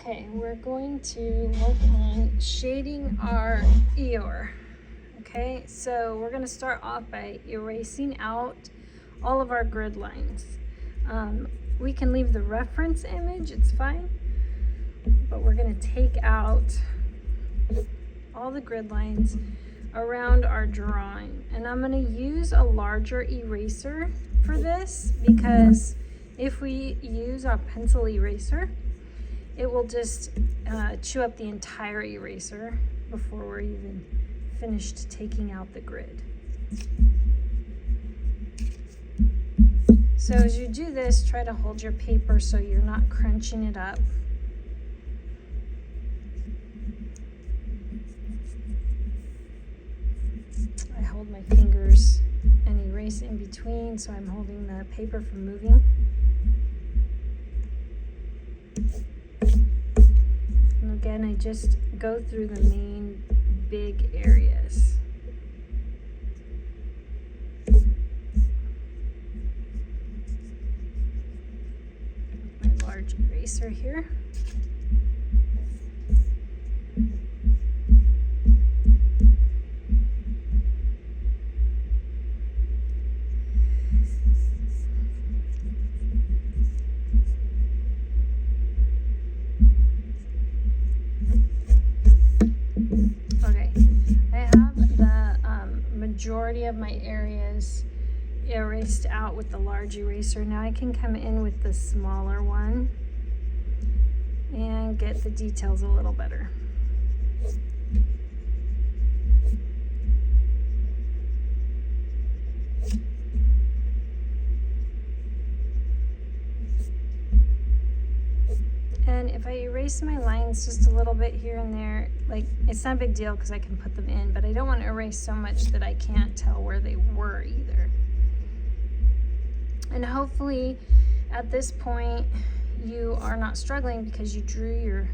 Okay, we're going to work on shading our Eeyore. Okay, so we're going to start off by erasing out all of our grid lines. We can leave the reference image, it's fine, but we're going to take out all the grid lines around our drawing. And I'm going to use a larger eraser for this because if we use our pencil eraser, it will just chew up the entire eraser before we're even finished taking out the grid. So as you do this, try to hold your paper so you're not crunching it up. I hold my fingers and erase in between so I'm holding the paper from moving. And again, I just go through the main big areas. My large eraser here. Okay, I have the majority of my areas erased out with the large eraser. Now I can come in with the smaller one and get the details a little better. And if I erase my lines just a little bit here and there, like, it's not a big deal because I can put them in, but I don't want to erase so much that I can't tell where they were either. And hopefully at this point you are not struggling because you drew your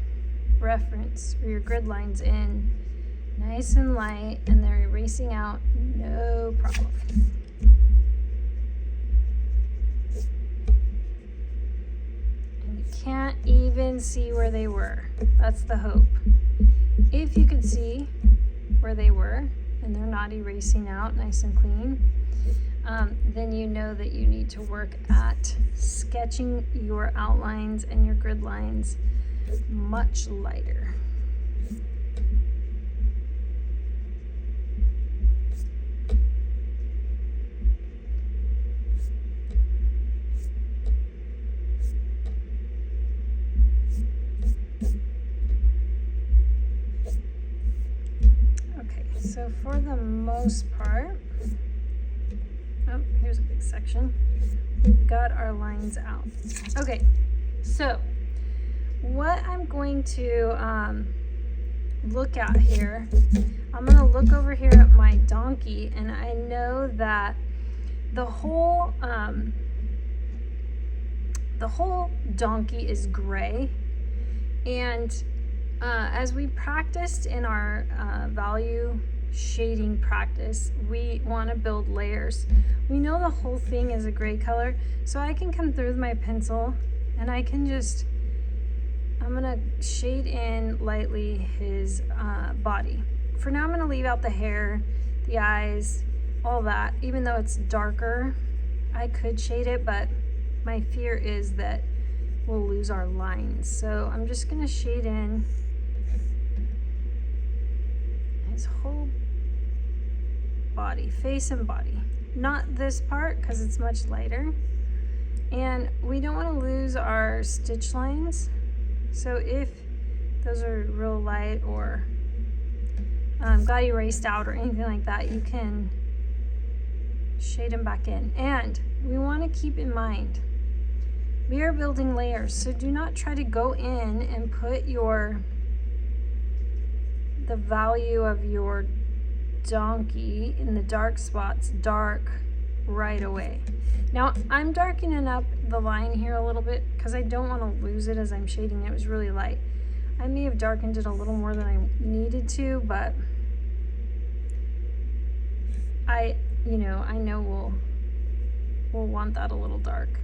reference or your grid lines in nice and light and they're erasing out no problem. Can't even see where they were. That's the hope. If you could see where they were and they're not erasing out nice and clean, then you know that you need to work at sketching your outlines and your grid lines much lighter. So for the most part, oh, here's a big section. We've got our lines out. Okay, so what I'm going to look at here, I'm going to look over here at my donkey, and I know that the whole donkey is gray, and as we practiced in our value shading practice, we want to build layers. We know the whole thing is a gray color, so I can come through with my pencil and I can just, I'm gonna shade in lightly his body. For now I'm gonna leave out the hair, the eyes, all that. Even though it's darker, I could shade it, but my fear is that we'll lose our lines. So I'm just gonna shade in his whole body, face and body. Not this part because it's much lighter. And we don't want to lose our stitch lines. So if those are real light or got erased out or anything like that, you can shade them back in. And we want to keep in mind, we are building layers, so do not try to go in and put the value of your donkey in the dark spots dark right away. Now I'm darkening up the line here a little bit because I don't want to lose it as I'm shading it. It was really light. I may have darkened it a little more than I needed to, but I know we'll want that a little dark.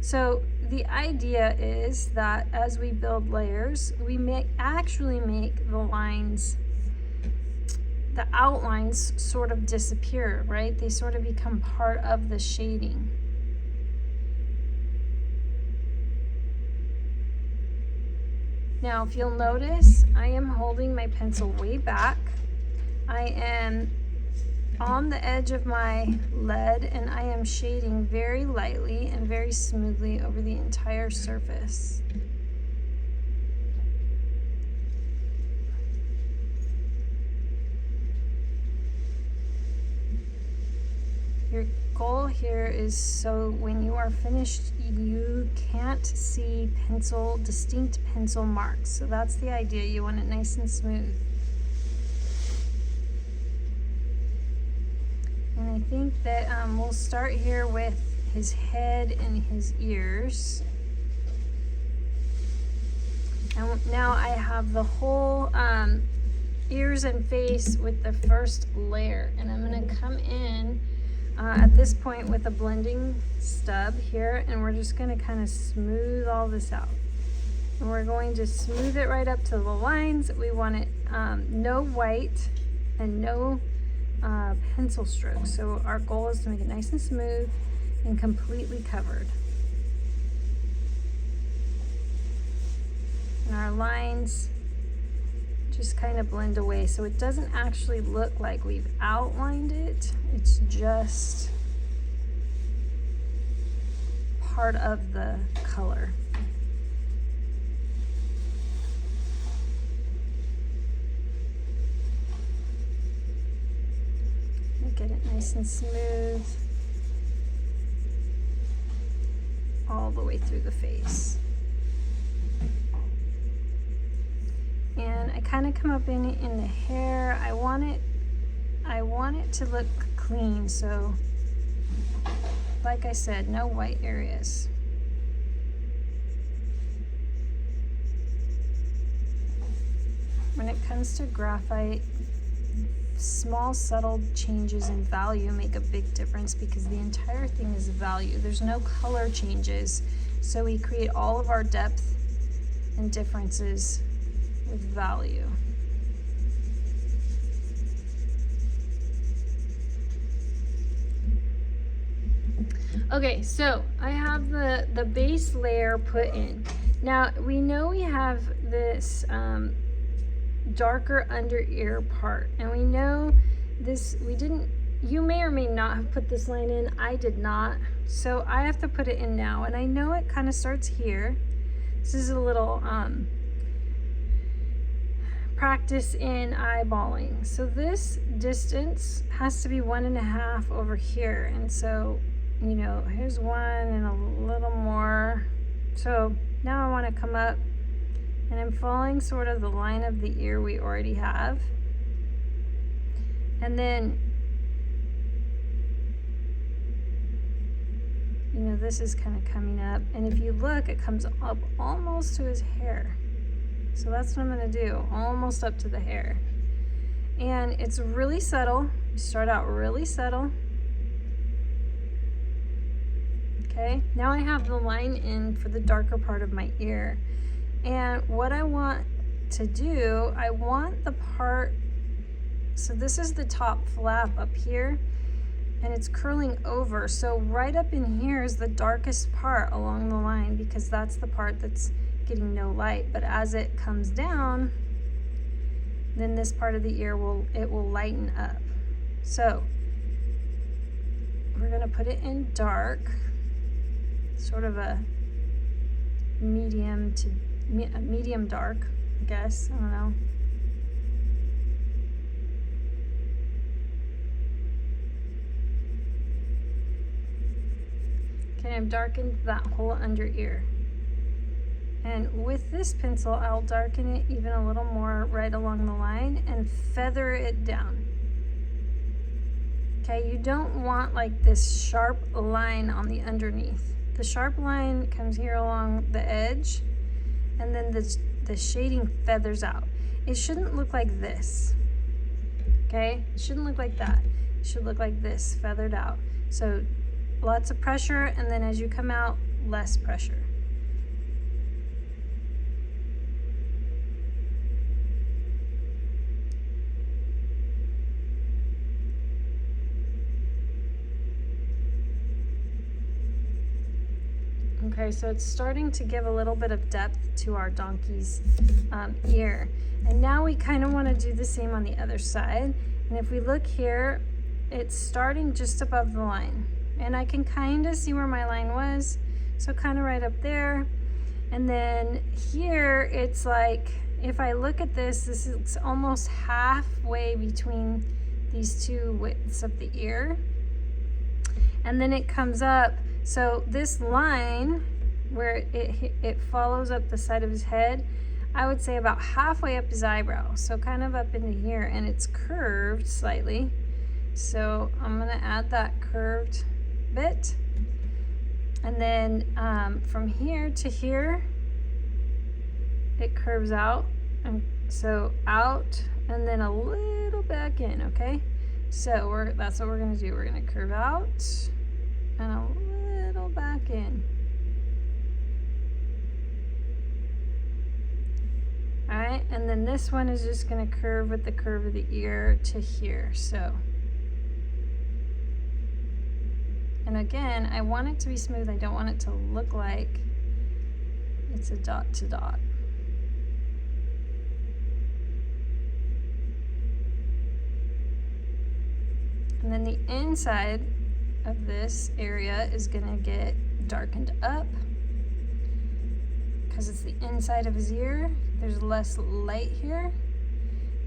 So the idea is that as we build layers, we actually make the lines, the outlines sort of disappear, right? They sort of become part of the shading. Now, if you'll notice, I am holding my pencil way back. I am on the edge of my lead, and I am shading very lightly and very smoothly over the entire surface. Your goal here is so when you are finished, you can't see distinct pencil marks. So that's the idea. You want it nice and smooth. And I think that we'll start here with his head and his ears. And now I have the whole ears and face with the first layer. And I'm going to come in at this point with a blending stub here, and we're just going to kind of smooth all this out. And we're going to smooth it right up to the lines. We want it no white and no pencil strokes. So our goal is to make it nice and smooth and completely covered. And our lines just kind of blend away, so it doesn't actually look like we've outlined it. It's just part of the color. Get it nice and smooth all the way through the face. And I kind of come up in the hair. I want it to look clean, so like I said, no white areas. When it comes to graphite, small subtle changes in value make a big difference because the entire thing is value. There's no color changes, so we create all of our depth and differences with value. Okay, so I have the base layer put in. Now we know we have this darker under ear part, and we know this, you may or may not have put this line in. I did not, so I have to put it in now, and I know it kind of starts here. This is a little practice in eyeballing. So this distance has to be 1.5 over here, and so you know, here's 1 and a little more. So now I want to come up, and I'm following sort of the line of the ear we already have. And then, you know, this is kind of coming up. And if you look, it comes up almost to his hair. So that's what I'm going to do, almost up to the hair. And it's really subtle. You start out really subtle. Okay, now I have the line in for the darker part of my ear. And what I want to do, I want the part, so this is the top flap up here, and it's curling over. So right up in here is the darkest part along the line, because that's the part that's getting no light. But as it comes down, then this part of the ear will lighten up. So we're gonna put it in dark, sort of a medium dark, I guess, I don't know. Okay, I've darkened that whole under ear. And with this pencil, I'll darken it even a little more right along the line and feather it down. Okay, you don't want like this sharp line on the underneath. The sharp line comes here along the edge, and then the shading feathers out. It shouldn't look like this, okay? It shouldn't look like that. It should look like this, feathered out. So lots of pressure, and then as you come out, less pressure. Okay, so it's starting to give a little bit of depth to our donkey's ear. And now we kind of want to do the same on the other side. And if we look here, it's starting just above the line. And I can kind of see where my line was. So kind of right up there. And then here, it's like, if I look at this, this is almost halfway between these two widths of the ear. And then it comes up. So this line where it follows up the side of his head, I would say about halfway up his eyebrow. So kind of up into here, and it's curved slightly. So I'm gonna add that curved bit. And then from here to here, it curves out. And so out, and then a little back in, okay? So that's what we're gonna do. We're gonna curve out and a little back in. All right, and then this one is just gonna curve with the curve of the ear to here, so. And again, I want it to be smooth. I don't want it to look like it's a dot to dot. And then the inside of this area is gonna get darkened up because it's the inside of his ear. There's less light here.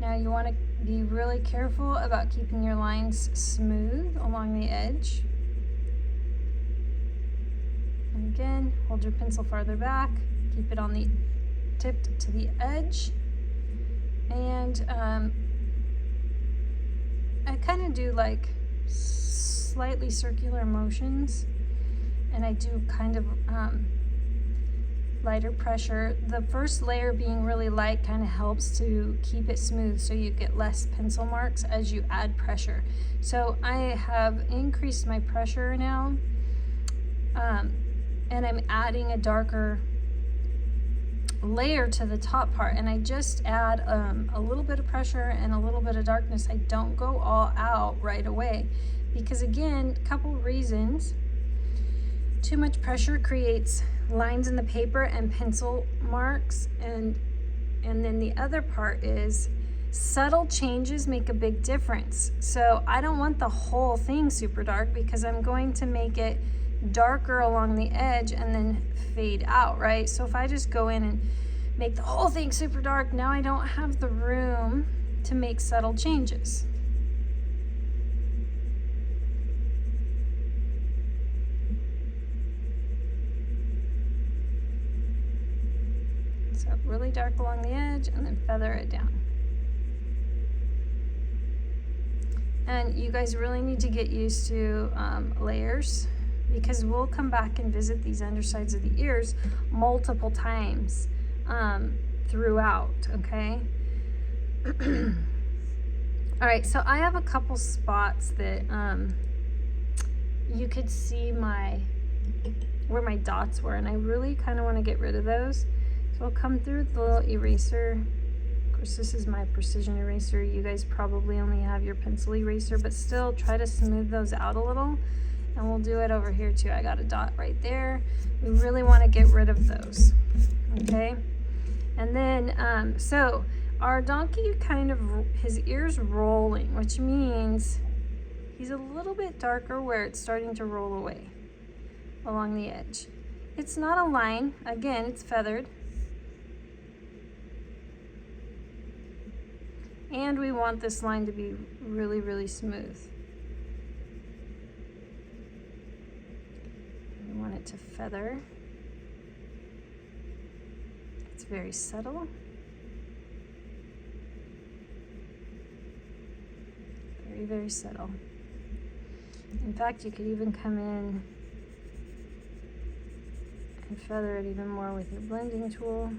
Now you wanna be really careful about keeping your lines smooth along the edge. And again, hold your pencil farther back, keep it on the tipped to the edge. And I kind of do like slightly circular motions, and I do kind of lighter pressure. The first layer being really light kind of helps to keep it smooth so you get less pencil marks as you add pressure. So I have increased my pressure now, and I'm adding a darker layer to the top part, and I just add a little bit of pressure and a little bit of darkness. I don't go all out right away because, again, a couple reasons. Too much pressure creates lines in the paper and pencil marks, and then the other part is subtle changes make a big difference. So I don't want the whole thing super dark because I'm going to make it darker along the edge and then fade out, right? So if I just go in and make the whole thing super dark, now I don't have the room to make subtle changes. So really dark along the edge and then feather it down. And you guys really need to get used to layers, because we'll come back and visit these undersides of the ears multiple times throughout, okay? All right, so I have a couple spots that you could see where my dots were, and I really kind of want to get rid of those. So I'll come through with the little eraser. Of course, this is my precision eraser. You guys probably only have your pencil eraser, but still try to smooth those out a little. And we'll do it over here too. I got a dot right there. We really want to get rid of those, okay? And then, so our donkey his ear's rolling, which means he's a little bit darker where it's starting to roll away along the edge. It's not a line. Again, it's feathered. And we want this line to be really, really smooth. We want it to feather. It's very subtle. Very, very subtle. In fact, you could even come in and feather it even more with your blending tool.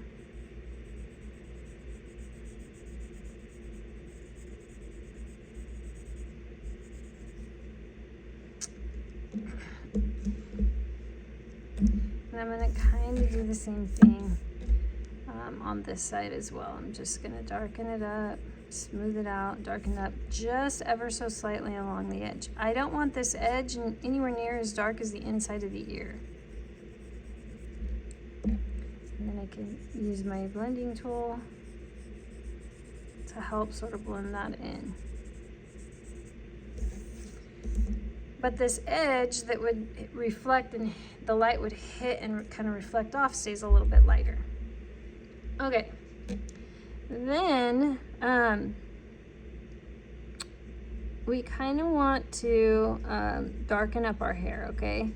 And I'm going to kind of do the same thing on this side as well. I'm just going to darken it up, smooth it out, darken it up just ever so slightly along the edge. I don't want this edge anywhere near as dark as the inside of the ear. I can use my blending tool to help sort of blend that in. But this edge that would reflect and the light would hit and kind of reflect off stays a little bit lighter. Okay, then we kind of want to darken up our hair, okay?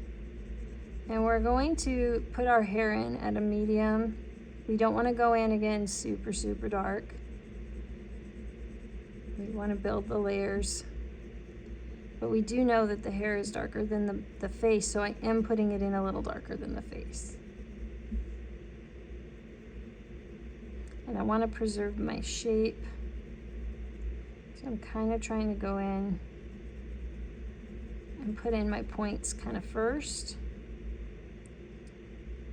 And we're going to put our hair in at a medium. We don't want to go in again super, super dark. We want to build the layers. But we do know that the hair is darker than the face, so I am putting it in a little darker than the face. And I want to preserve my shape. So I'm kind of trying to go in and put in my points kind of first.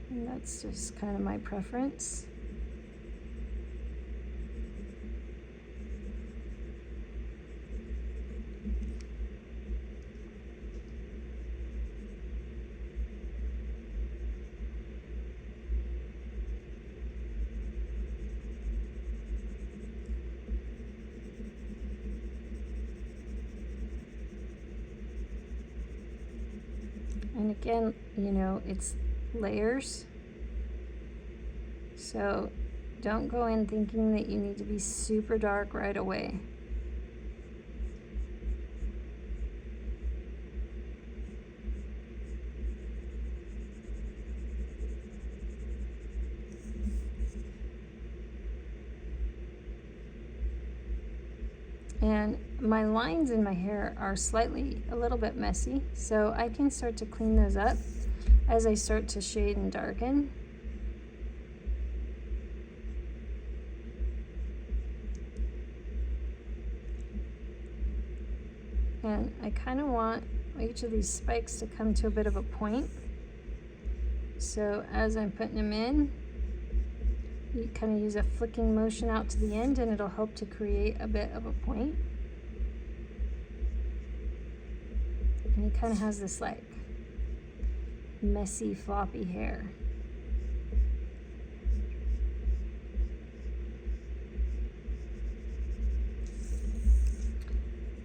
And that's just kind of my preference. And again, you know, it's layers. So don't go in thinking that you need to be super dark right away. And my lines in my hair are a little bit messy, so I can start to clean those up as I start to shade and darken. And I kind of want each of these spikes to come to a bit of a point. So as I'm putting them in, you kind of use a flicking motion out to the end and it'll help to create a bit of a point. And he kind of has this like messy, floppy hair.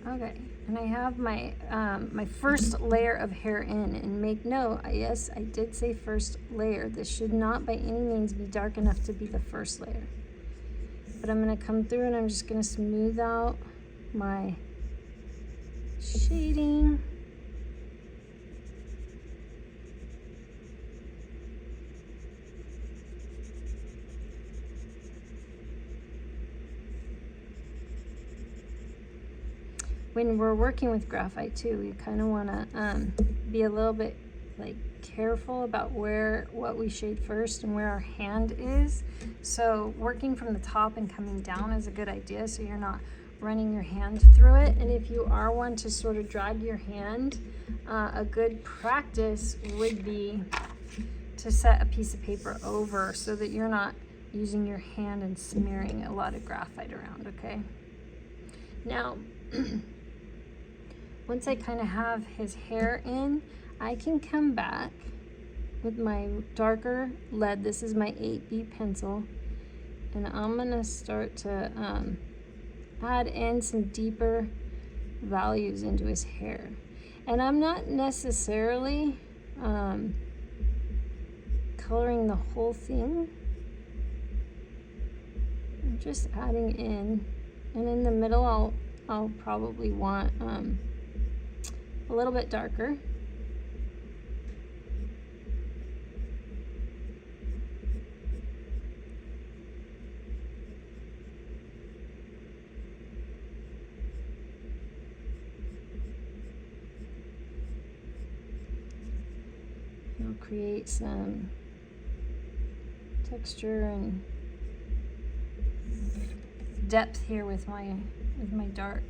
Okay, and I have my my first layer of hair in, and make note, yes, I did say first layer. This should not by any means be dark enough to be the first layer. But I'm gonna come through and I'm just gonna smooth out my shading. When we're working with graphite too, we kind of want to be a little bit like careful about what we shade first and where our hand is. So working from the top and coming down is a good idea, so you're not running your hand through it. And if you are one to sort of drag your hand, a good practice would be to set a piece of paper over so that you're not using your hand and smearing a lot of graphite around, okay? Now, once I kind of have his hair in, I can come back with my darker lead. This is my 8B pencil, and I'm gonna start to add in some deeper values into his hair. And I'm not necessarily coloring the whole thing. I'm just adding in, and in the middle I'll probably want a little bit darker. I'll create some texture and depth here with my dark.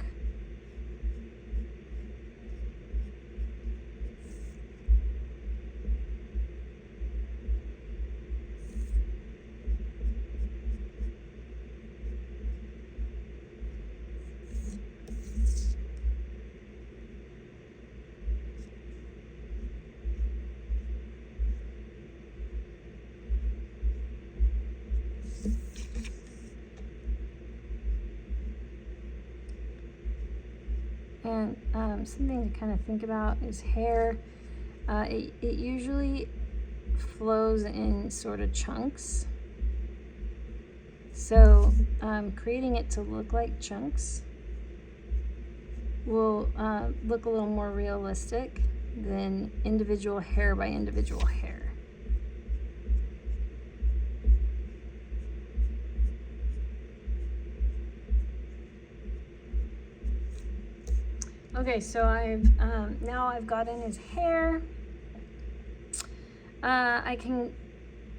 something to kind of think about is hair. It usually flows in sort of chunks. So creating it to look like chunks will look a little more realistic than individual hair by individual hair. Okay, so now I've got in his hair.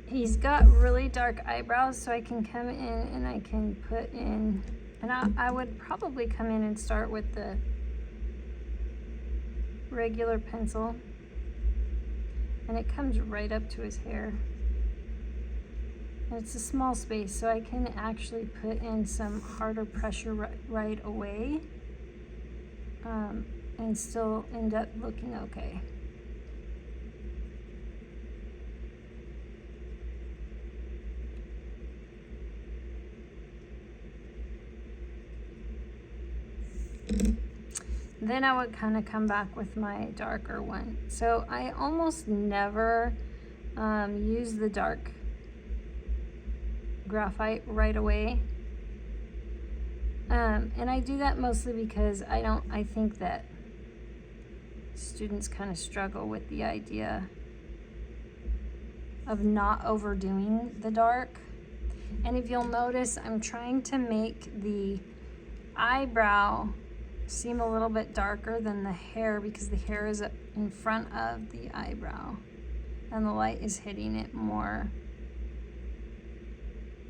He's got really dark eyebrows, so I can come in and I can put in, and I would probably come in and start with the regular pencil, and it comes right up to his hair. And it's a small space, so I can actually put in some harder pressure right away, and still end up looking okay. Then I would kind of come back with my darker one. So I almost never use the dark graphite right away. And I do that mostly because I think that students kind of struggle with the idea of not overdoing the dark. And if you'll notice, I'm trying to make the eyebrow seem a little bit darker than the hair because the hair is in front of the eyebrow and the light is hitting it more.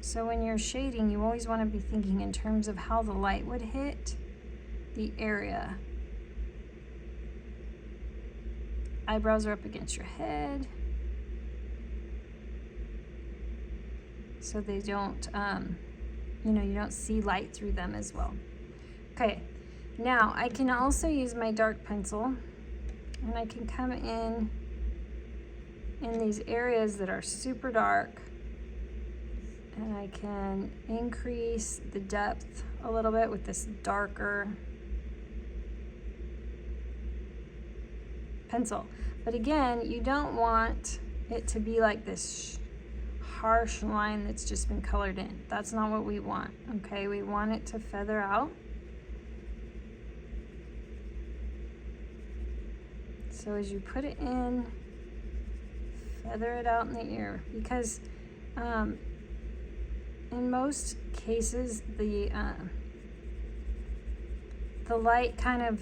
So when you're shading, you always want to be thinking in terms of how the light would hit the area. Eyebrows are up against your head, so they don't, you don't see light through them as well. Okay, now I can also use my dark pencil, and I can come in these areas that are super dark, and I can increase the depth a little bit with this darker pencil. But again, you don't want it to be like this harsh line that's just been colored in. That's not what we want, okay? We want it to feather out. So as you put it in, feather it out in the ear, because in most cases the light kind of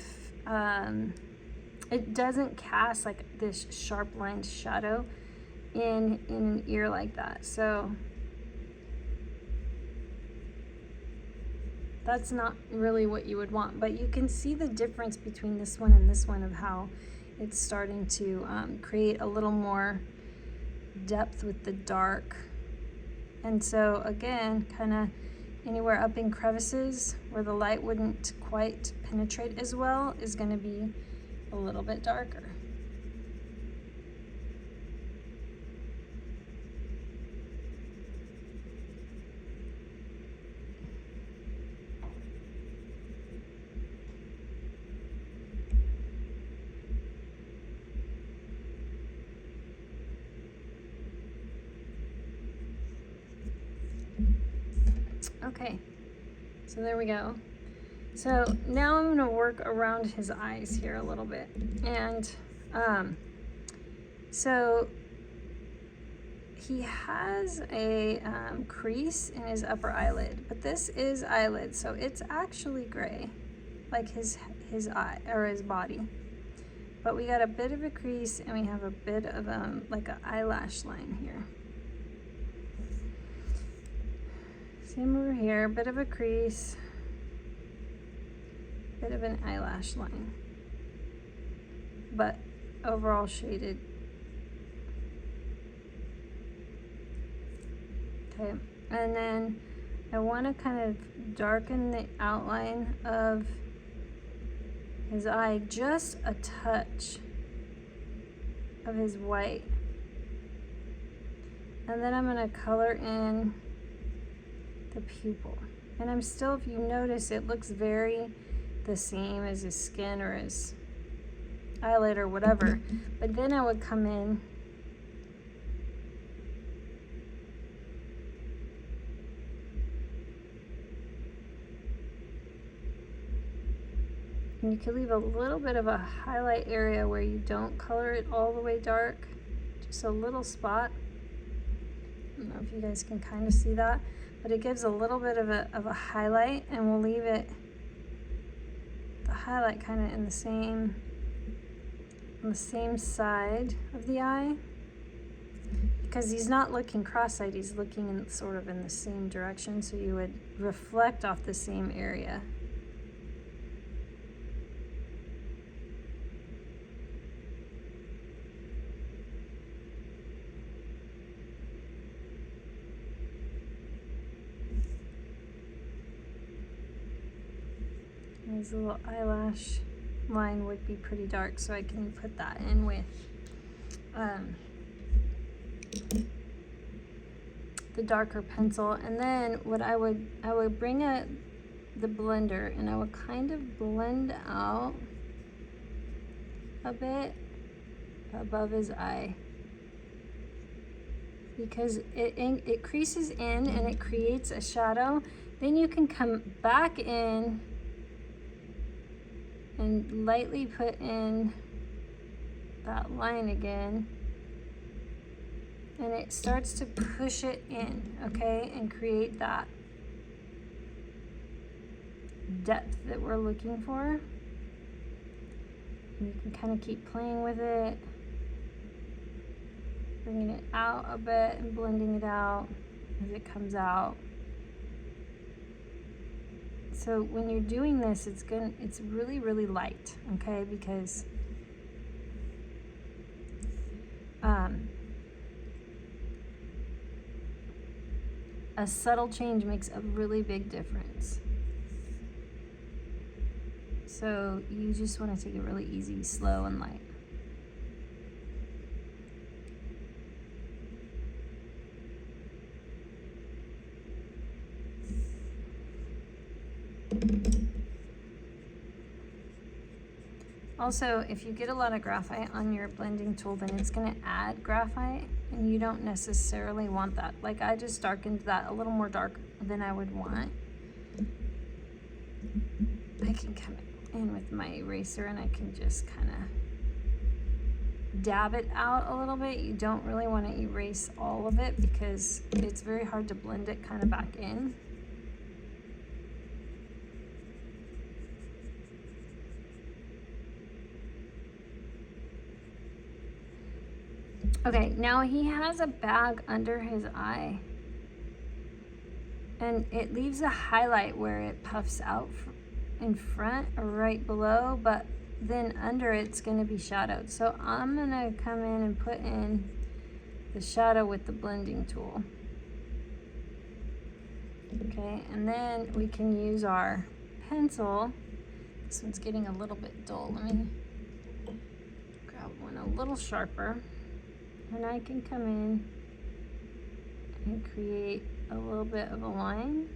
it doesn't cast like this sharp lined shadow in an ear like that. So that's not really what you would want, but you can see the difference between this one and this one of how it's starting to create a little more depth with the dark. And so again, kind of anywhere up in crevices where the light wouldn't quite penetrate as well is going to be a little bit darker. Okay, so there we go. So now I'm going to work around his eyes here a little bit. And so he has a crease in his upper eyelid, but this is eyelid, so it's actually gray, like his eye or his body. But we got a bit of a crease, and we have a bit of like an eyelash line here. Same over here, bit of a crease, bit of an eyelash line, but overall shaded. Okay, and then I want to kind of darken the outline of his eye, just a touch of his white. And then I'm going to color in the pupil. And I'm still, if you notice, it looks very the same as his skin or his highlighter, whatever. But then I would come in and you could leave a little bit of a highlight area where you don't color it all the way dark, just a little spot. I don't know if you guys can kind of see that, but it gives a little bit of a highlight, and we'll leave it, the highlight kind of in the same, on the same side of the eye, because he's not looking cross-eyed, he's looking in sort of in the same direction, so you would reflect off the same area. His little eyelash line would be pretty dark, so I can put that in with the darker pencil. And then what I would bring the blender, and I would kind of blend out a bit above his eye, because it creases in and it creates a shadow. Then you can come back in and lightly put in that line again, and it starts to push it in, okay, and create that depth that we're looking for. And you can kind of keep playing with it, bringing it out a bit and blending it out as it comes out. So when you're doing this, it's really, really light, okay? Because a subtle change makes a really big difference. So you just want to take it really easy, slow, and light. Also, if you get a lot of graphite on your blending tool, then it's going to add graphite, and you don't necessarily want that. Like, I just darkened that a little more dark than I would want. I can come in with my eraser and I can just kind of dab it out a little bit. You don't really want to erase all of it because it's very hard to blend it kind of back in. Okay, now he has a bag under his eye, and it leaves a highlight where it puffs out in front or right below, but then under it's going to be shadowed. So I'm going to come in and put in the shadow with the blending tool. Okay, and then we can use our pencil. This one's getting a little bit dull. Let me grab one a little sharper. And I can come in and create a little bit of a line,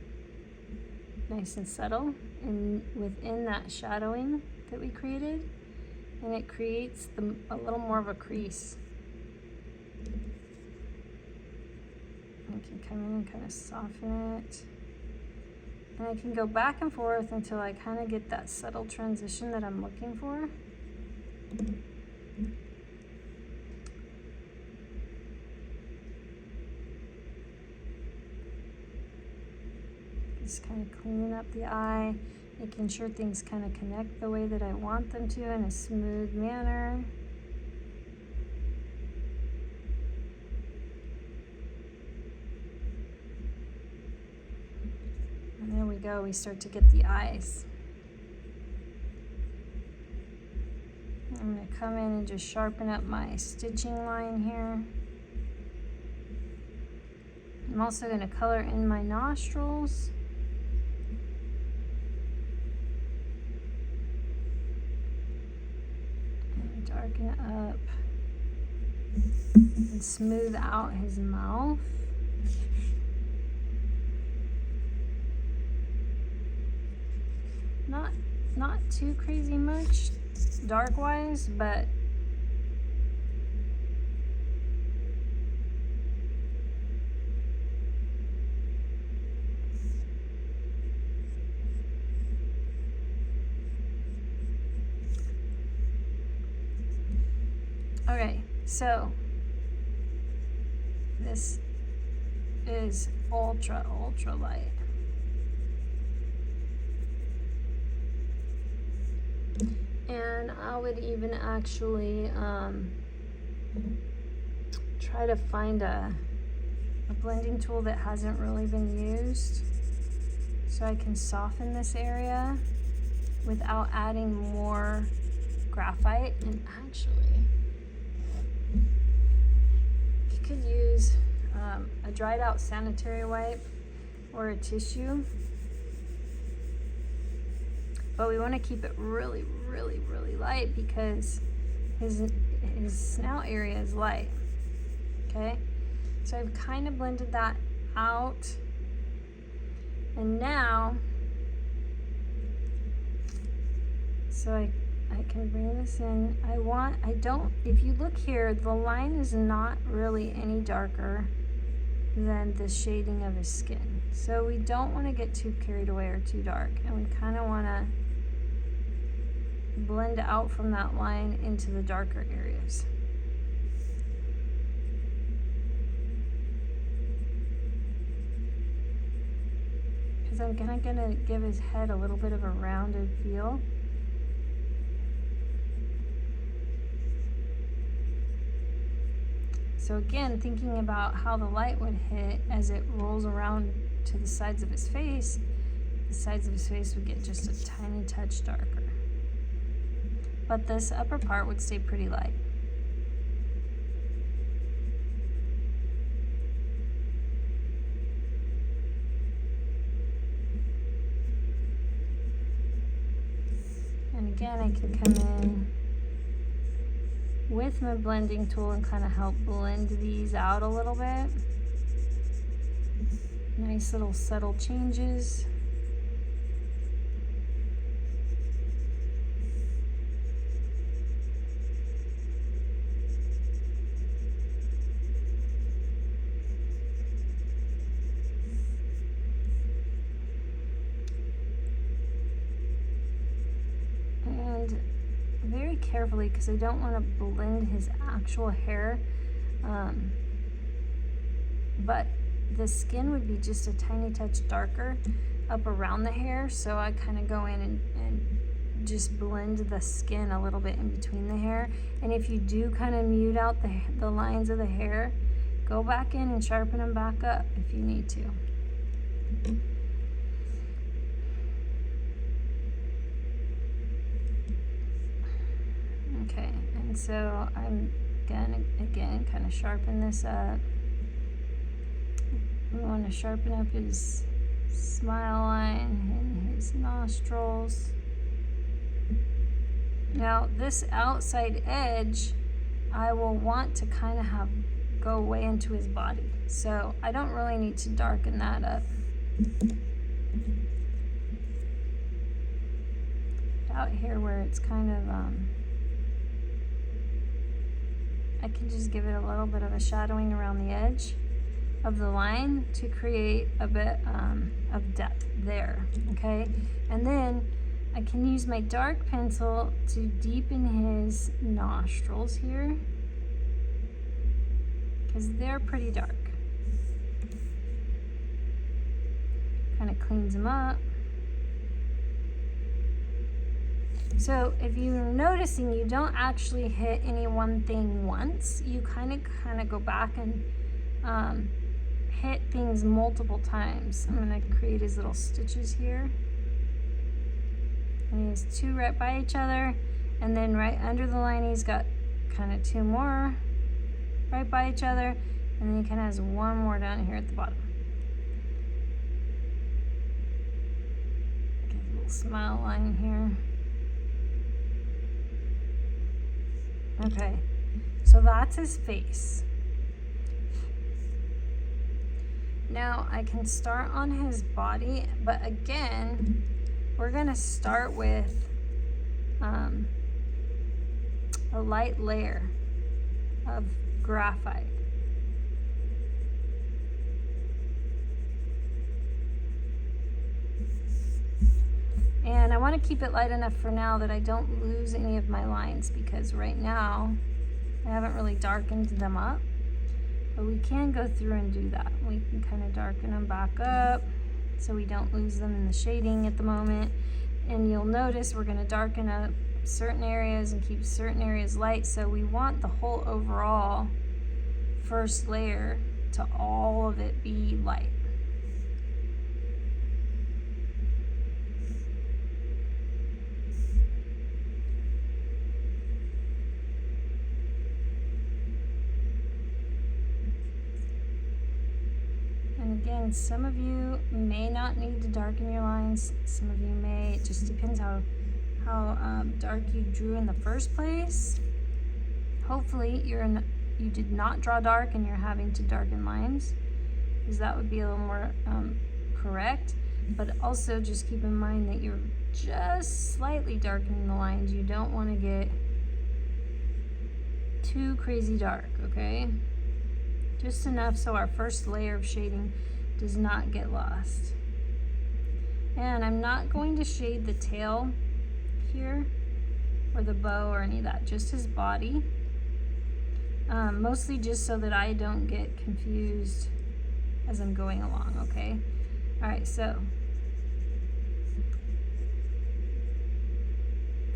nice and subtle, and within that shadowing that we created, and it creates a little more of a crease. I can come in and kind of soften it, and I can go back and forth until I kind of get that subtle transition that I'm looking for. Just kind of cleaning up the eye, making sure things kind of connect the way that I want them to in a smooth manner. And there we go, we start to get the eyes. I'm going to come in and just sharpen up my stitching line here. I'm also going to color in my nostrils. Darken it up and smooth out his mouth. Not not too crazy much dark wise, but okay, so this is ultra light. And I would even actually try to find a blending tool that hasn't really been used so I can soften this area without adding more graphite. And actually, you could use a dried out sanitary wipe or a tissue, but we want to keep it really light because his snout area is light. Okay, so I've kind of blended that out, and now so I can bring this in. If you look here, the line is not really any darker than the shading of his skin. So we don't want to get too carried away or too dark, and we kind of want to blend out from that line into the darker areas. Because I'm gonna give his head a little bit of a rounded feel. So again, thinking about how the light would hit as it rolls around to the sides of his face, the sides of his face would get just a tiny touch darker. But this upper part would stay pretty light. And again, I can come in with my blending tool and kind of help blend these out a little bit. Nice little subtle changes. And very carefully, because I don't want to blend his actual hair, but the skin would be just a tiny touch darker up around the hair, so I kind of go in and just blend the skin a little bit in between the hair. And if you do kind of mute out the lines of the hair, go back in and sharpen them back up if you need to. Okay, and so I'm gonna again kind of sharpen this up. We want to sharpen up his smile line and his nostrils. Now this outside edge, I will want to kind of have go way into his body. So I don't really need to darken that up. Out here where it's kind of, I can just give it a little bit of a shadowing around the edge of the line to create a bit of depth there, okay? And then I can use my dark pencil to deepen his nostrils here, because they're pretty dark. Kind of cleans them up. So if you're noticing, you don't actually hit any one thing once. You kind of go back and hit things multiple times. I'm going to create his little stitches here. And he has two right by each other, and then right under the line he's got kind of two more right by each other, and then he kind of has one more down here at the bottom. Get a little smile line here. Okay, so that's his face. Now I can start on his body, but again, we're gonna start with a light layer of graphite. And I want to keep it light enough for now that I don't lose any of my lines, because right now I haven't really darkened them up, but we can go through and do that. We can kind of darken them back up so we don't lose them in the shading at the moment. And you'll notice we're going to darken up certain areas and keep certain areas light, so we want the whole overall first layer to all of it be light. And again, some of you may not need to darken your lines, some of you may. It just depends how dark you drew in the first place. Hopefully you did not draw dark and you're having to darken lines, because that would be a little more correct. But also just keep in mind that you're just slightly darkening the lines. You don't want to get too crazy dark, okay? Just enough so our first layer of shading does not get lost. And I'm not going to shade the tail here or the bow or any of that, just his body, mostly just so that I don't get confused as I'm going along. Okay, all right, so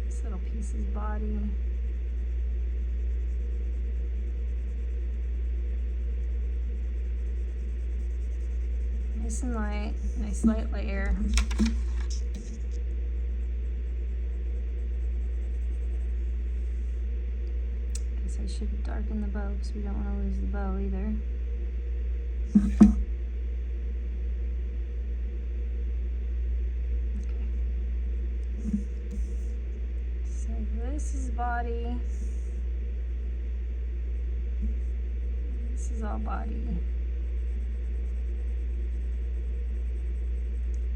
this little piece's body, nice and light, nice light layer. I should darken the bow because we don't want to lose the bow either. Okay. So this is body. This is all body.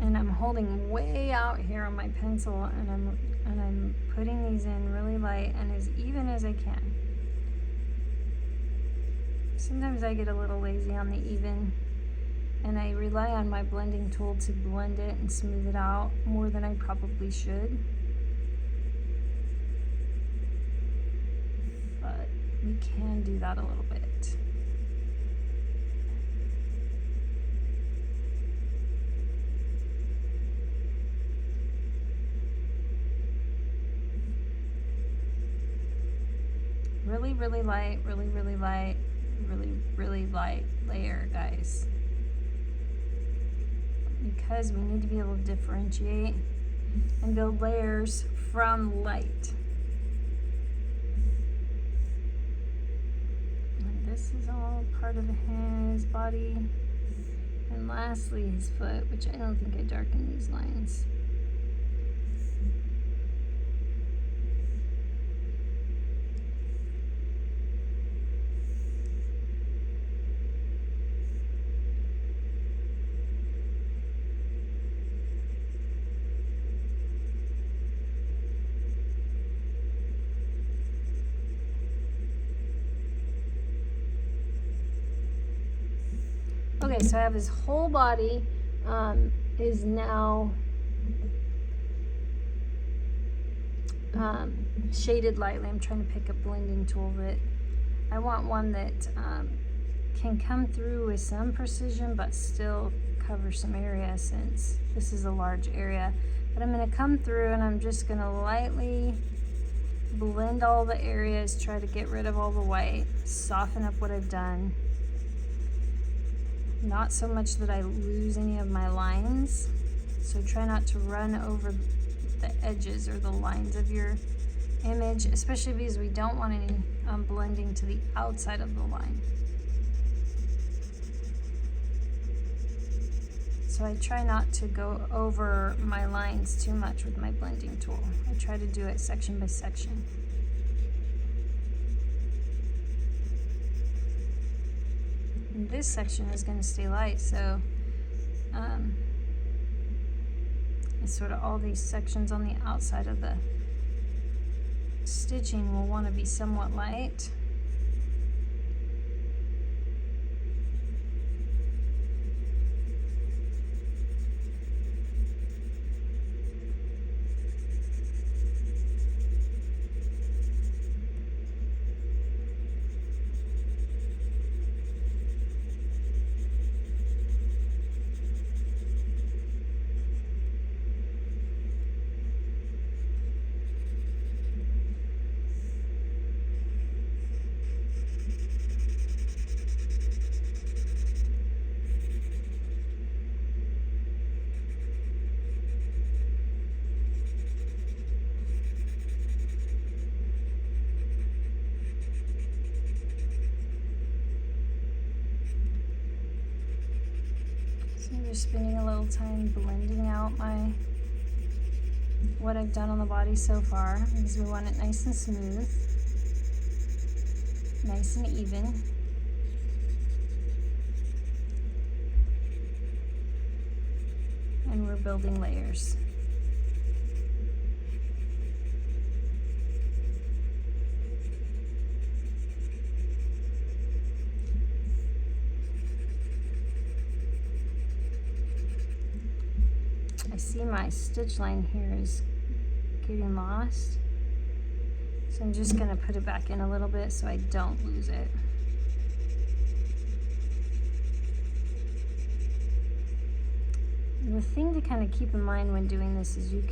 And I'm holding way out here on my pencil, and I'm putting these in really light and as even as I can. Sometimes I get a little lazy on the even, and I rely on my blending tool to blend it and smooth it out more than I probably should. But we can do that a little bit. Really, really light, really, really light. Really, really light layer, guys, because we need to be able to differentiate and build layers from light. And this is all part of his body, and lastly his foot, which I don't think I darkened these lines. Okay, so I have his whole body is now shaded lightly. I'm trying to pick a blending tool that I want one that can come through with some precision but still cover some area, since this is a large area. But I'm going to come through and I'm just going to lightly blend all the areas, try to get rid of all the white, soften up what I've done. Not so much that I lose any of my lines, so try not to run over the edges or the lines of your image, especially because we don't want any blending to the outside of the line. So I try not to go over my lines too much with my blending tool. I try to do it section by section. And this section is going to stay light, so it's sort of all these sections on the outside of the stitching will want to be somewhat light. I'm just spending a little time blending out what I've done on the body so far, because we want it nice and smooth, nice and even. And we're building layers. I see my stitch line here is getting lost, so I'm just going to put it back in a little bit so I don't lose it. The thing to kind of keep in mind when doing this is you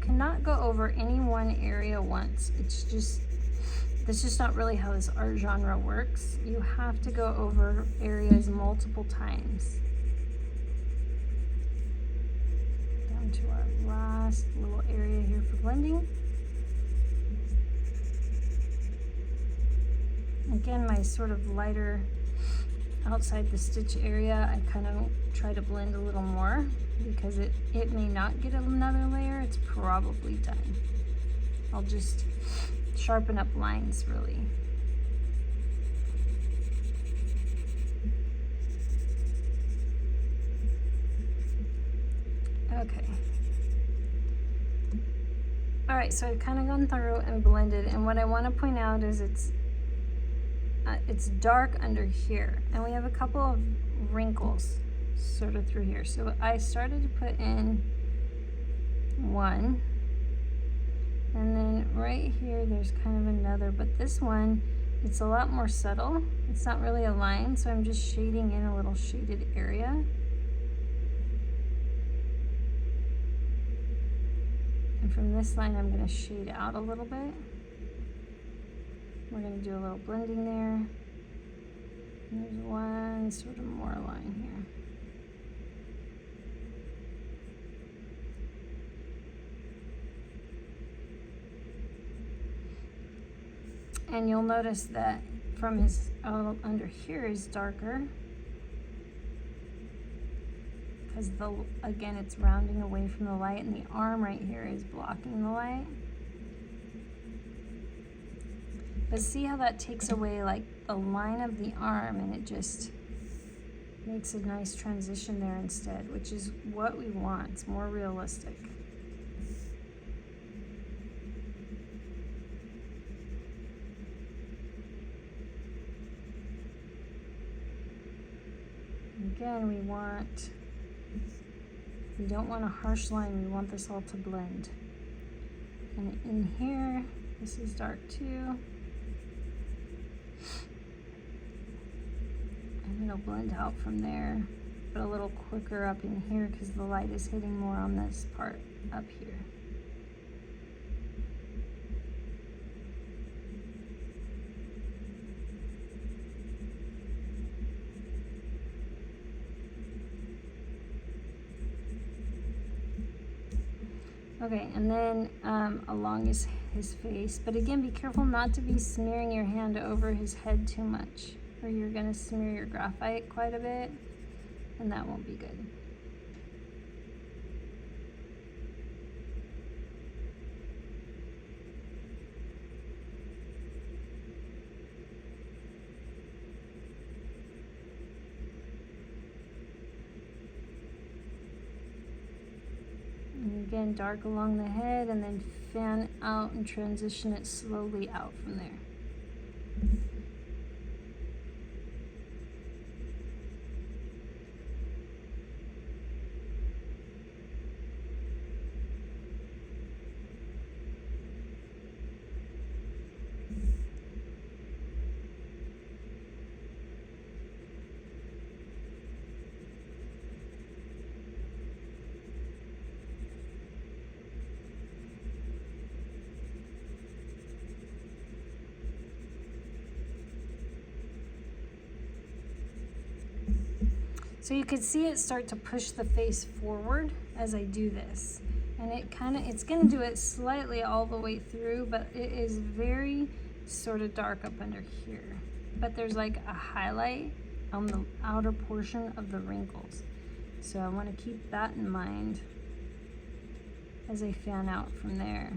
cannot go over any one area once. That's just not really how this art genre works. You have to go over areas multiple times. To our last little area here for blending. Again, my sort of lighter outside the stitch area, I kind of try to blend a little more because it may not get another layer. It's probably done. I'll just sharpen up lines really. Okay. All right, so I've kind of gone through and blended, and what I want to point out is it's dark under here, and we have a couple of wrinkles sort of through here. So I started to put in one, and then right here there's kind of another, but this one, it's a lot more subtle. It's not really a line, so I'm just shading in a little shaded area. And from this line, I'm going to shade out a little bit. We're going to do a little blending there. And there's one sort of more line here. And you'll notice that from his under here is darker. Because again, it's rounding away from the light, and the arm right here is blocking the light. But see how that takes away like the line of the arm, and it just makes a nice transition there instead, which is what we want. It's more realistic. And again, we don't want a harsh line, we want this all to blend. And in here, this is dark too. And it'll blend out from there, but a little quicker up in here because the light is hitting more on this part up here. Okay, and then along his face, but again, be careful not to be smearing your hand over his head too much, or you're gonna smear your graphite quite a bit, and that won't be good. Again, dark along the head and then fan out and transition it slowly out from there. So you could see it start to push the face forward as I do this. And it's gonna do it slightly all the way through, but it is very sort of dark up under here. But there's like a highlight on the outer portion of the wrinkles. So I wanna keep that in mind as I fan out from there.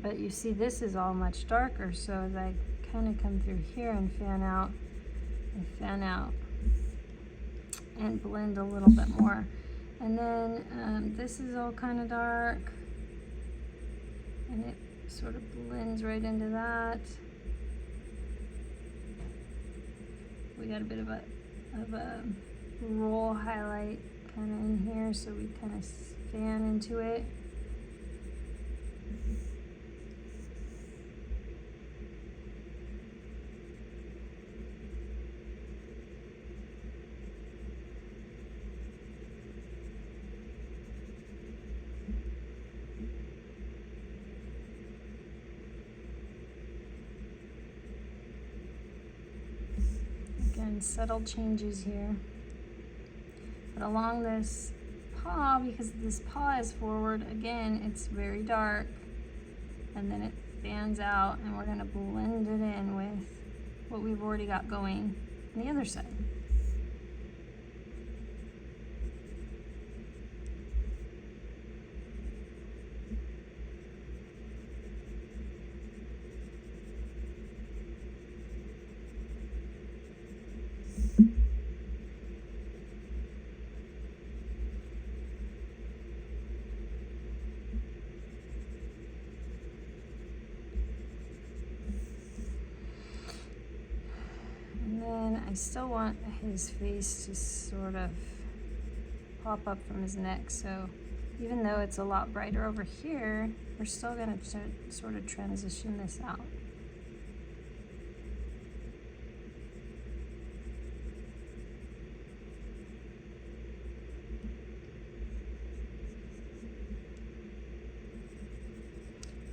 But you see this is all much darker, so as I kind of come through here and fan out and blend a little bit more. And then this is all kind of dark and it sort of blends right into that. We got a bit of a roll highlight kind of in here, so we kind of fan into it. Again, subtle changes here. But along this paw, because this paw is forward, again, it's very dark. And then it fans out, and we're gonna blend it in with what we've already got going on the other side. I still want his face to sort of pop up from his neck, so even though it's a lot brighter over here, we're still going to sort of transition this out.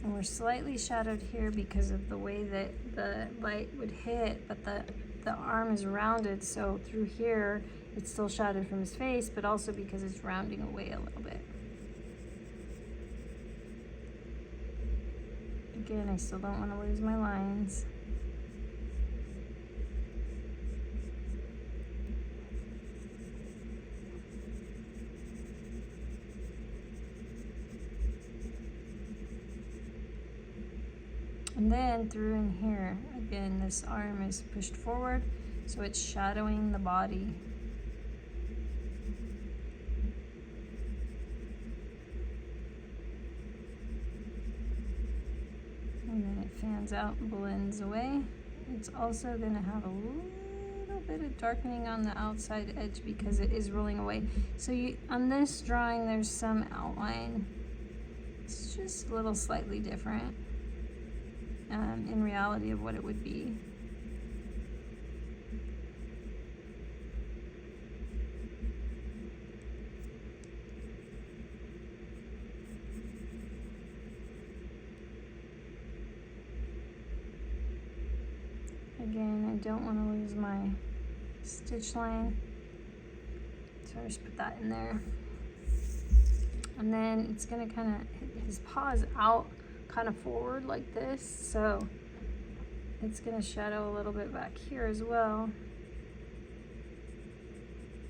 And we're slightly shadowed here because of the way that the light would hit, but the arm is rounded, so through here it's still shadowed from his face, but also because it's rounding away a little bit. Again, I still don't want to lose my lines. And then through in here, again, this arm is pushed forward, so it's shadowing the body. And then it fans out and blends away. It's also going to have a little bit of darkening on the outside edge because it is rolling away. So on this drawing, there's some outline. It's just a little slightly different. In reality of what it would be. Again, I don't want to lose my stitch line, so I just put that in there. And then it's going to kind of, his paw is out kind of forward like this, so it's going to shadow a little bit back here as well,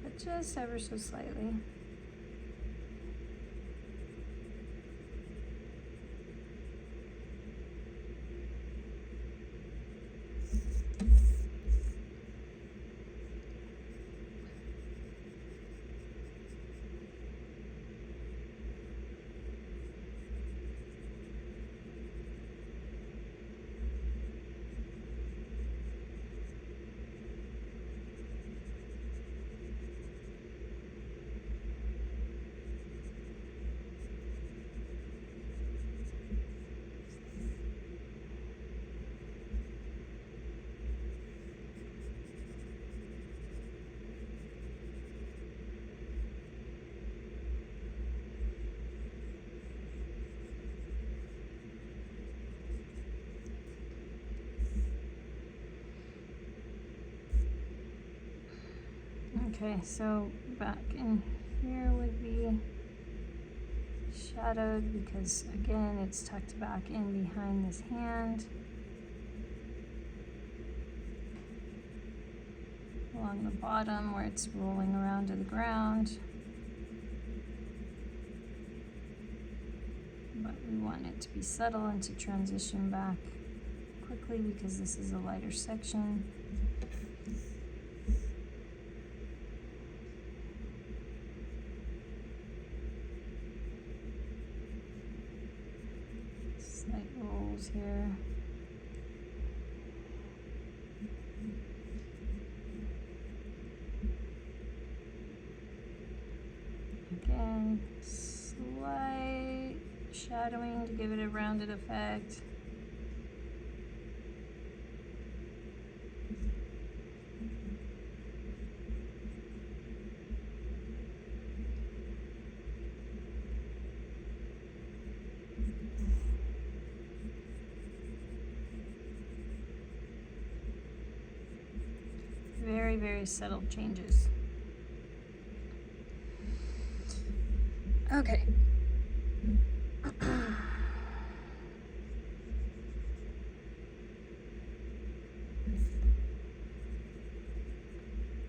but just ever so slightly. Okay, so back in here would be shadowed because again it's tucked back in behind this hand. Along the bottom where it's rolling around to the ground. But we want it to be subtle and to transition back quickly because this is a lighter section. Slight rolls here. Again, slight shadowing to give it a rounded effect. Very, very subtle changes. Okay.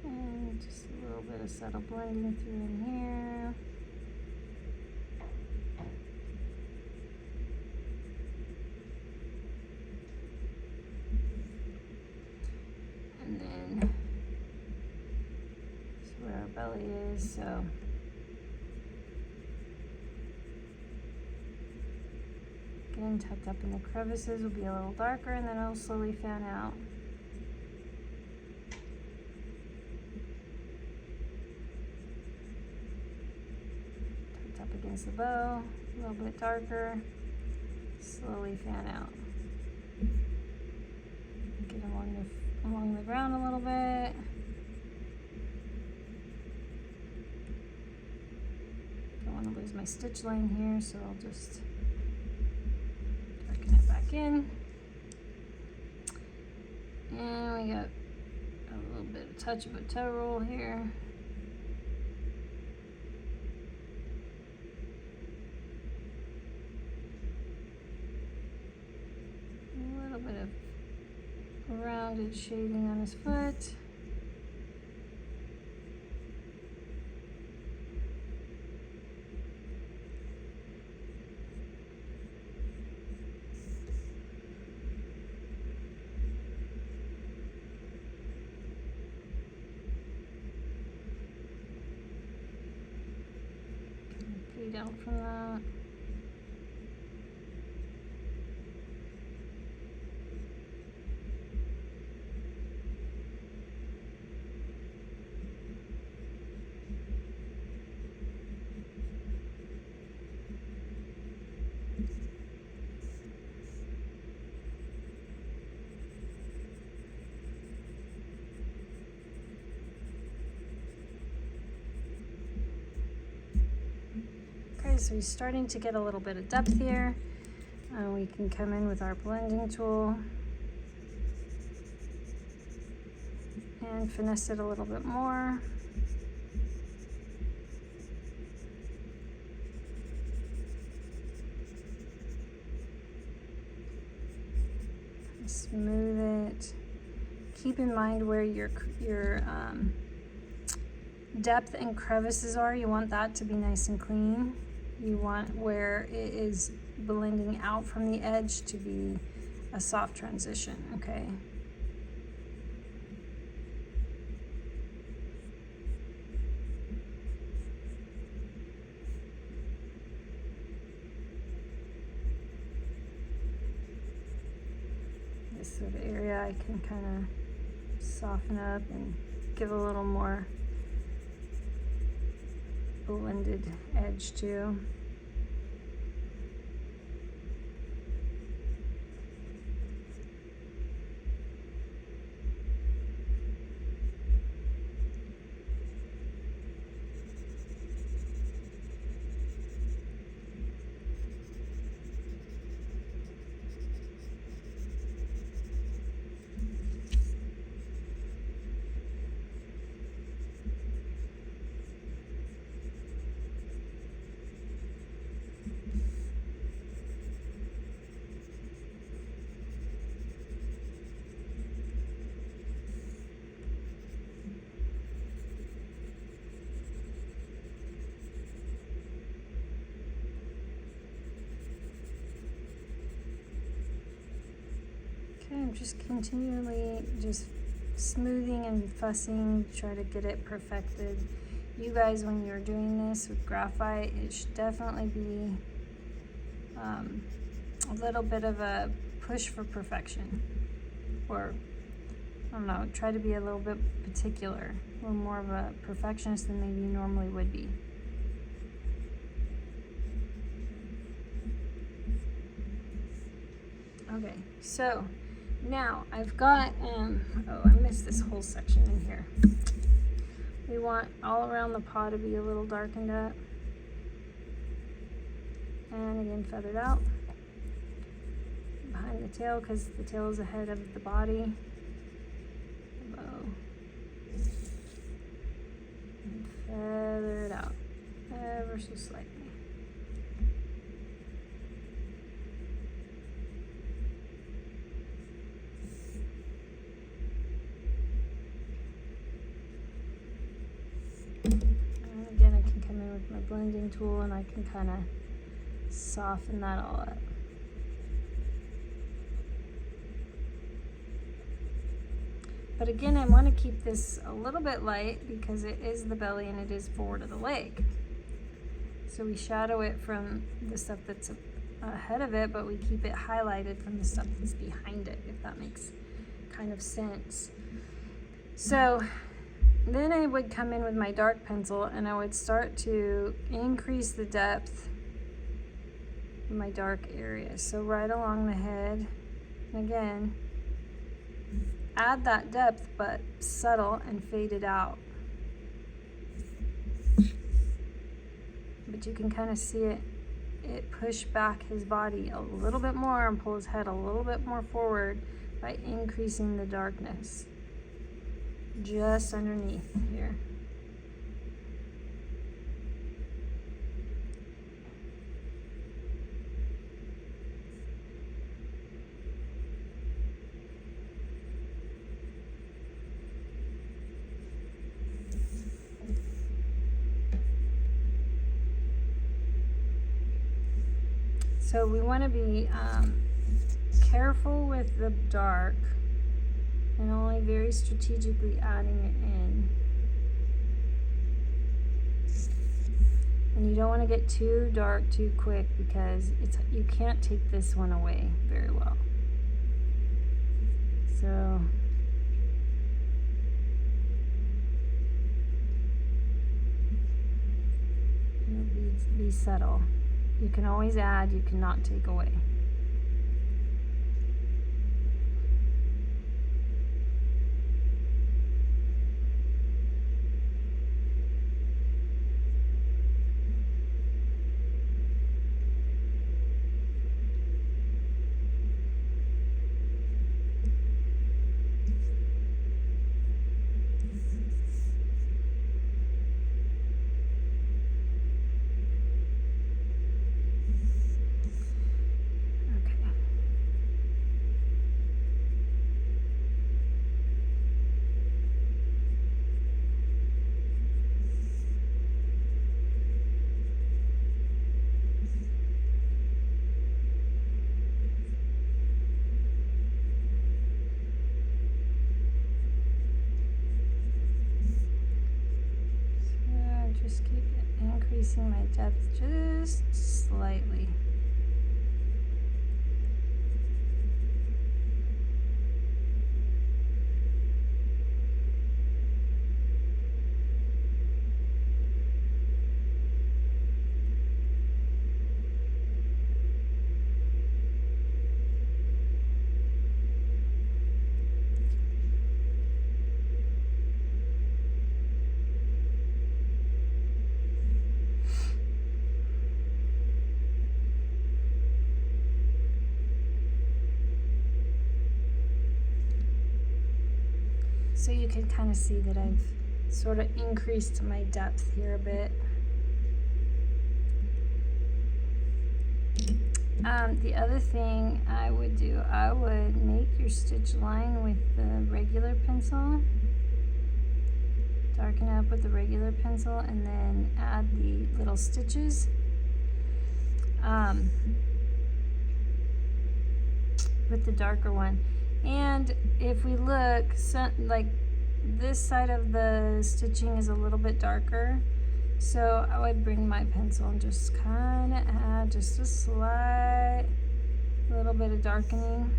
And just a little bit of subtle blending through in here. And then this is where our belly is, so again, tucked up in the crevices will be a little darker and then it'll slowly fan out. Tucked up against the bow, a little bit darker, slowly fan out. Get along the ground a little bit. Don't want to lose my stitch line here, so I'll just in, and we got a little bit of touch of a toe roll here. A little bit of rounded shading on his foot. Out from that. So he's starting to get a little bit of depth here. We can come in with our blending tool and finesse it a little bit more. Smooth it. Keep in mind where your depth and crevices are. You want that to be nice and clean. You want where it is blending out from the edge to be a soft transition, okay? This sort of area I can kind of soften up and give a little more blended edge to. Okay, I'm just continually just smoothing and fussing, try to get it perfected. You guys, when you're doing this with graphite, it should definitely be a little bit of a push for perfection, or I don't know, try to be a little bit particular, a little more of a perfectionist than maybe you normally would be. Okay, so now I've got, oh, I missed this whole section in here. We want all around the paw to be a little darkened up. And again, feathered out. Behind the tail, because the tail is ahead of the body. The bow. And feather it out ever so slightly. And again, I can come in with my blending tool and I can kind of soften that all up. But again, I want to keep this a little bit light because it is the belly and it is forward of the leg. So we shadow it from the stuff that's ahead of it, but we keep it highlighted from the stuff that's behind it, if that makes kind of sense. So then I would come in with my dark pencil and I would start to increase the depth in my dark areas. So right along the head, and again, add that depth, but subtle and fade it out. But you can kind of see it push back his body a little bit more and pull his head a little bit more forward by increasing the darkness just underneath here. So we want to be careful with the dark and only very strategically adding it in. And you don't want to get too dark too quick because you can't take this one away very well. So be subtle. You can always add, you cannot take away. Just keep increasing my depth just slightly. So you can kind of see that I've sort of increased my depth here a bit. The other thing I would do, I would make your stitch line with the regular pencil, darken up with the regular pencil, and then add the little stitches. With the darker one. And if we look, like this side of the stitching is a little bit darker. So I would bring my pencil and just kind of add just a slight little bit of darkening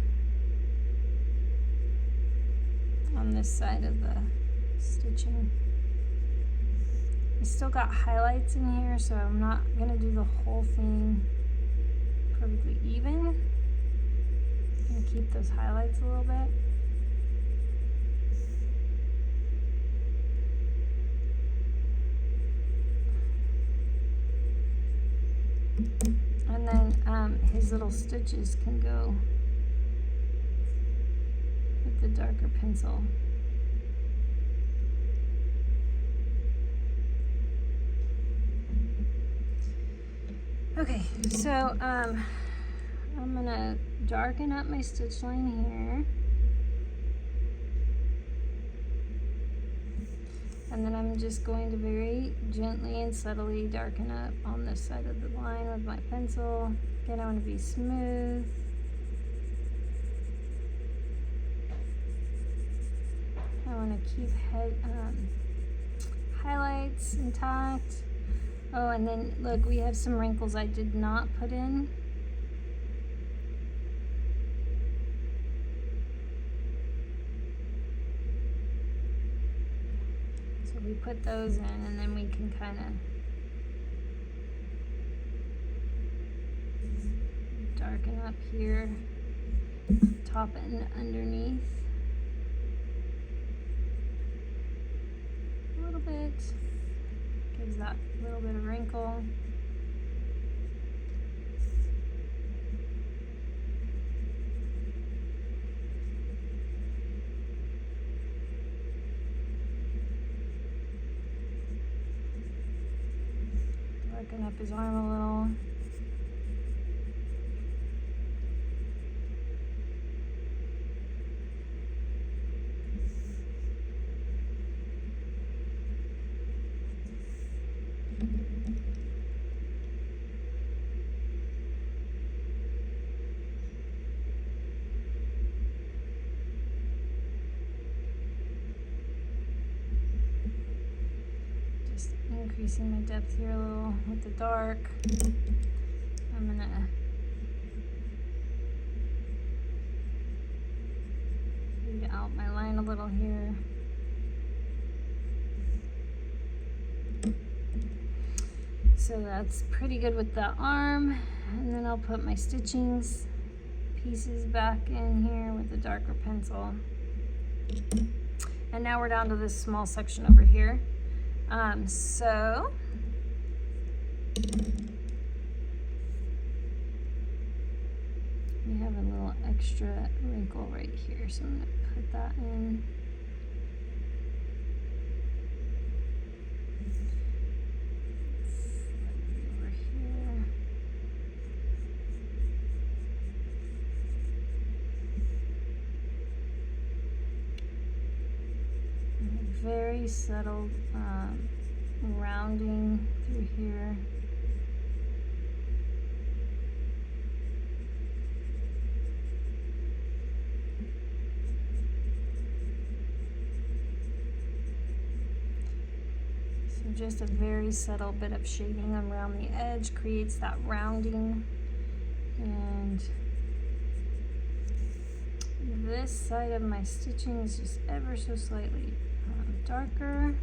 on this side of the stitching. I still got highlights in here, so I'm not gonna do the whole thing perfectly even. I'm gonna keep those highlights a little bit. And then his little stitches can go with the darker pencil. Okay, so I'm gonna darken up my stitch line here. And then I'm just going to very gently and subtly darken up on this side of the line with my pencil. Again, I want to be smooth. I want to keep highlights intact. Oh, and then look, we have some wrinkles I did not put in. We put those in, and then we can kind of darken up here, top and underneath a little bit, gives that little bit of wrinkle. Darken up his arm a little. Just increasing my depth here a little with the dark. I'm gonna fade out my line a little here. So that's pretty good with the arm. And then I'll put my stitchings pieces back in here with the darker pencil. And now we're down to this small section over here. So we have a little extra wrinkle right here, so I'm going to put that in. Over here. Very subtle rounding through here. So just a very subtle bit of shading around the edge creates that rounding. And this side of my stitching is just ever so slightly darker.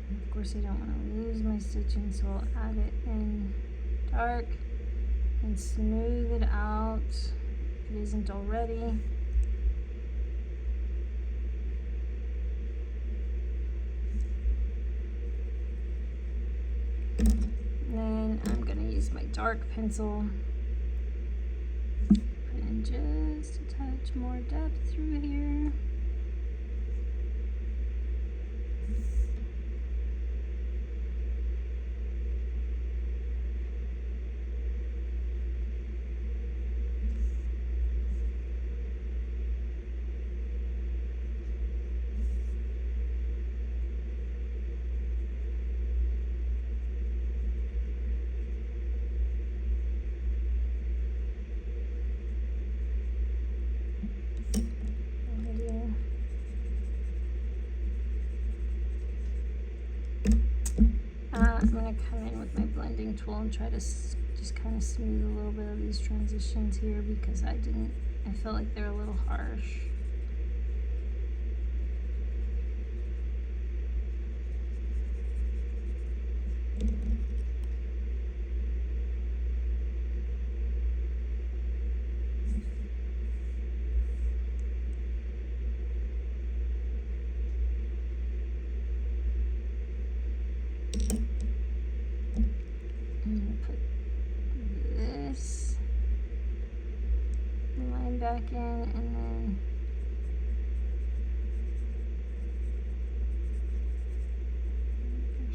And of course I don't want to lose my stitching, so I'll add it in dark and smooth it out if it isn't already. Then I'm going to use my dark pencil, put in just a touch more depth through here. I'm going to come in with my blending tool and try to just kind of smooth a little bit of these transitions here, because I feel like they're a little harsh. Back in, and then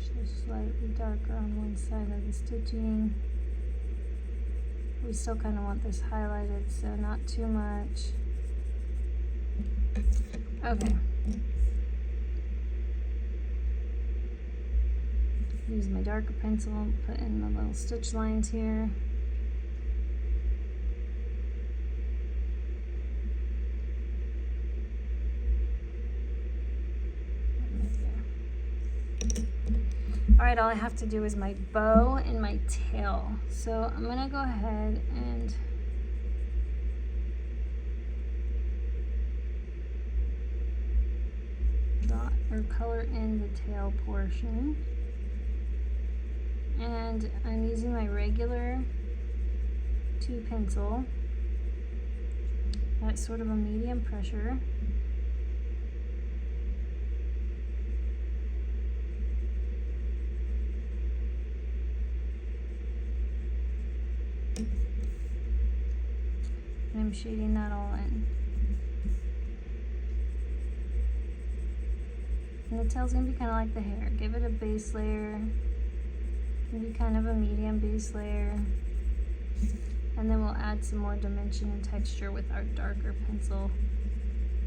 just slightly darker on one side of the stitching. We still kind of want this highlighted, so not too much. Okay. Use my darker pencil, put in the little stitch lines here. Alright, all I have to do is my bow and my tail. So I'm gonna go ahead and dot or color in the tail portion. And I'm using my regular 2 pencil at sort of a medium pressure. And I'm shading that all in. And the tail's gonna be kind of like the hair. Give it a base layer. Maybe kind of a medium base layer. And then we'll add some more dimension and texture with our darker pencil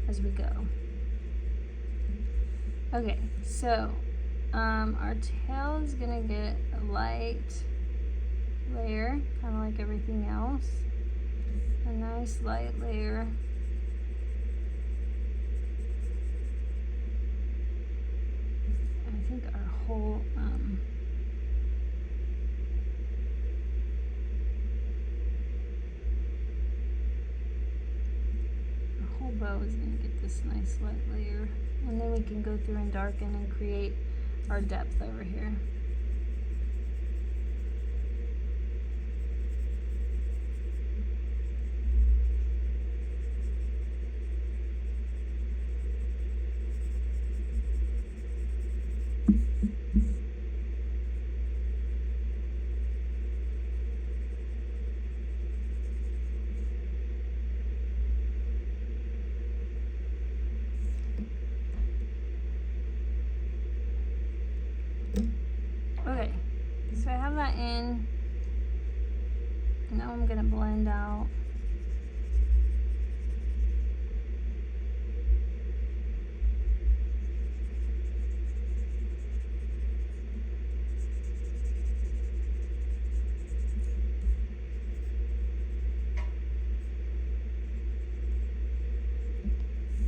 as we go. Okay, so our tail is gonna get a light layer, kind of like everything else. A nice light layer. I think our whole bow is going to get this nice light layer, and then we can go through and darken and create our depth over here. Okay, so I have that in. Now I'm going to blend out.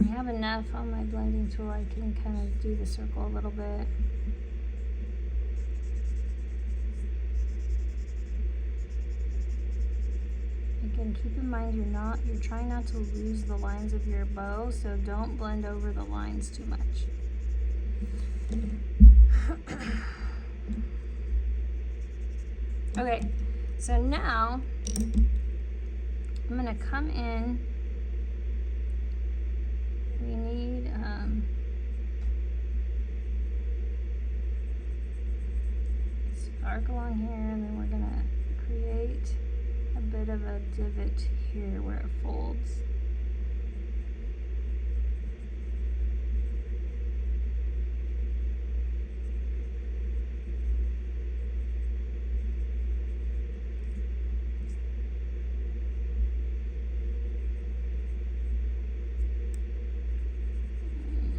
I have enough on my blending tool, I can kind of do the circle a little bit. Again, keep in mind you're trying not to lose the lines of your bow, so don't blend over the lines too much. Okay, so now I'm gonna come in. We need spark along here, and then we're gonna create a bit of a divot here where it folds.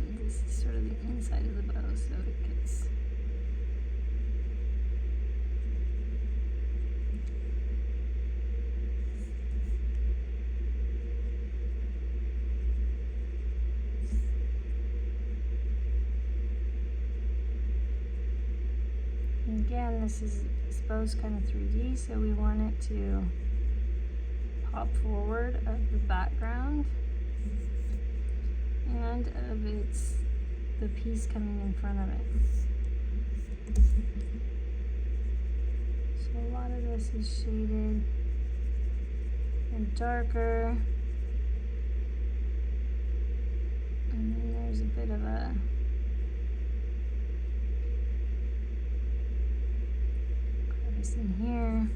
And this is sort of the inside of the bow, so it gets And again, this is exposed kind of 3D, so we want it to pop forward of the background and of the piece coming in front of it. So a lot of this is shaded and darker. And then there's a bit of a crevice in here.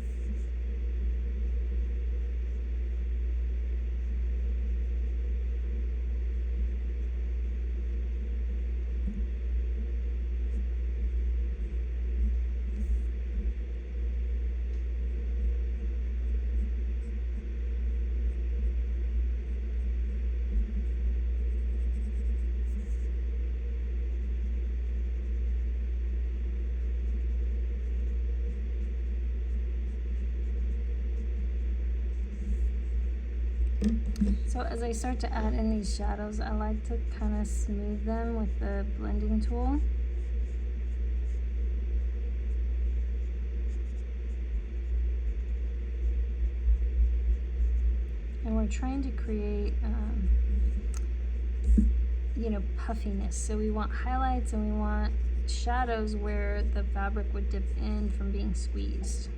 So as I start to add in these shadows, I like to kind of smooth them with the blending tool. And we're trying to create, you know, puffiness. So we want highlights and we want shadows where the fabric would dip in from being squeezed.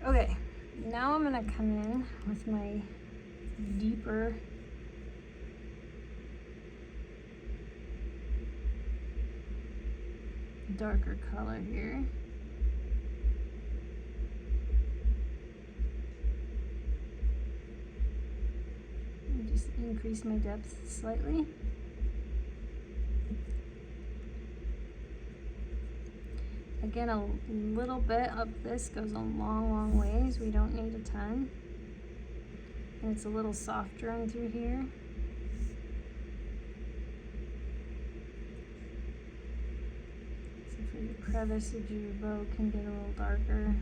Okay, now I'm gonna come in with my deeper darker color here. And just increase my depth slightly. Again, a little bit of this goes a long, long ways. We don't need a ton. And it's a little softer in through here. So for your crevice of your bow can get a little darker.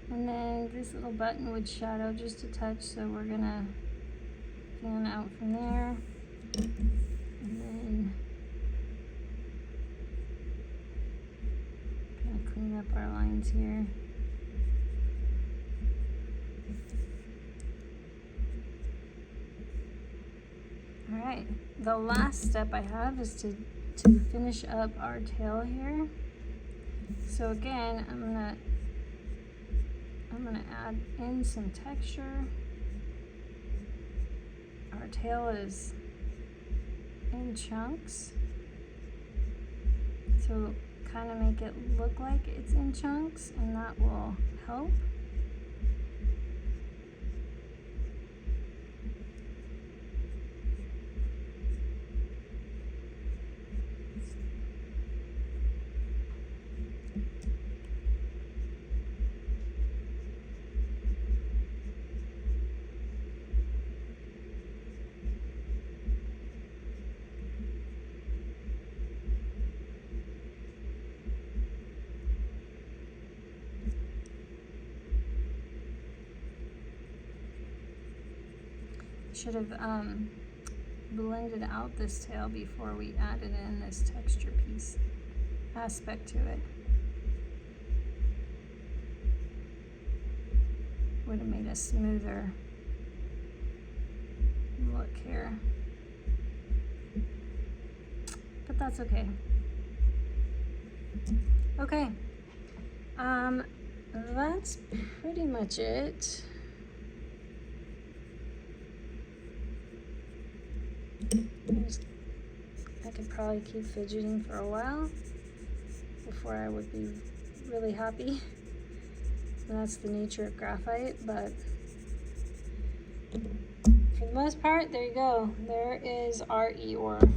And then this little button would shadow just a touch, so we're gonna fan out from there. And then kind of clean up our lines here. All right, the last step I have is to finish up our tail here. So again, I'm gonna add in some texture. Our tail is in chunks, so kind of make it look like it's in chunks, and that will help. Should have blended out this tail before we added in this texture piece aspect to it. Would have made a smoother look here. But that's okay. Okay. That's pretty much it. I could probably keep fidgeting for a while before I would be really happy. That's the nature of graphite, but for the most part, there you go. There is our Eeyore.